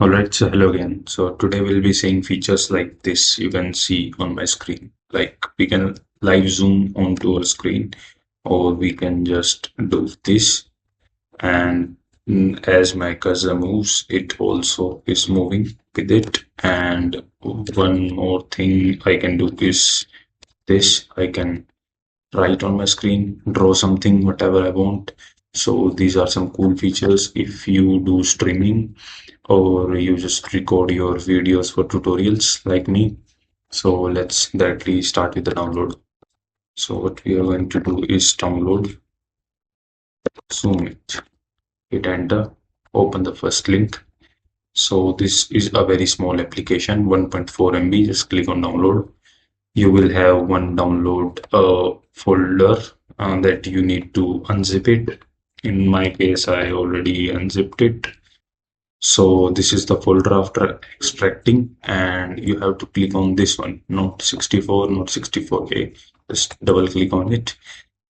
Alright, so hello again. So today we'll be seeing features like this you can see on my screen. Like we can live zoom onto our screen, or we can just do this, and as my cursor moves, it also is moving with it. And one more thing I can do is this. I can write on my screen, draw something, whatever I want. So these are some cool features if you do streaming or you just record your videos for tutorials like me. So let's directly start with the download. So what we are going to do is download, zoom it, hit enter, open the first link. So this is a very small application, 1.4 MB. Just click on download. You will have one download folder that you need to unzip it. In my case, I already unzipped it. So this is the folder after extracting, and you have to click on this one, not 64, not 64K. Just double click on it.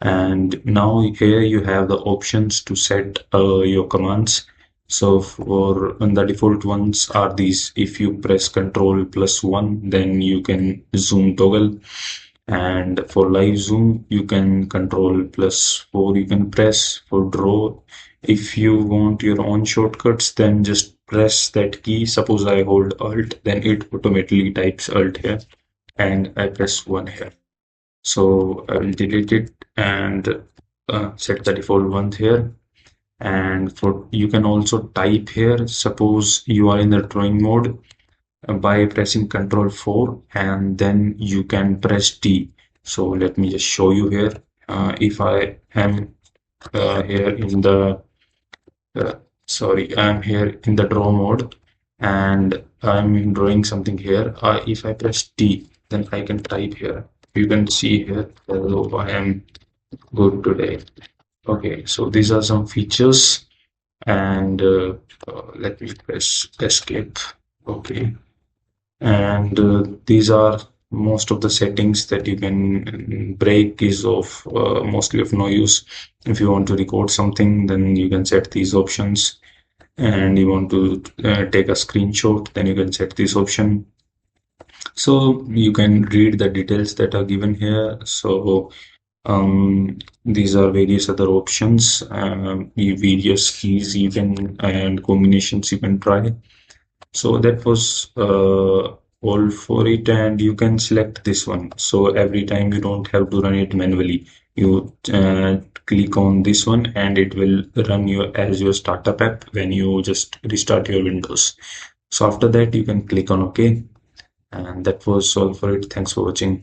And now here you have the options to set your commands. So for the default ones are these. If you press Ctrl+1, then you can zoom toggle. And for live zoom, you can Ctrl+4, you can press. For draw, if you want your own shortcuts, then just press that key. Suppose I hold Alt, then it automatically types Alt here, and I press 1 here. So I will delete it and set the default one here. And for you can also type here. Suppose you are in the drawing mode, by pressing Ctrl+4, and then you can press T. So let me just show you here. If I am here in the I'm here in the draw mode, and I'm drawing something here. If I press T, then I can type here. You can see here, hello, I am good today. Okay, so these are some features, and let me press escape. Okay, and these are most of the settings that you can break. Is of mostly of no use. If you want to record something, then you can set these options, and you want to take a screenshot, then you can set this option. So you can read the details that are given here. So these are various other options, various keys even and combinations you can try. So that was all for it, and you can select this one. So every time you don't have to run it manually. You click on this one, and it will run you as your startup app when you just restart your Windows. So after that, you can click on OK, and that was all for it. Thanks for watching.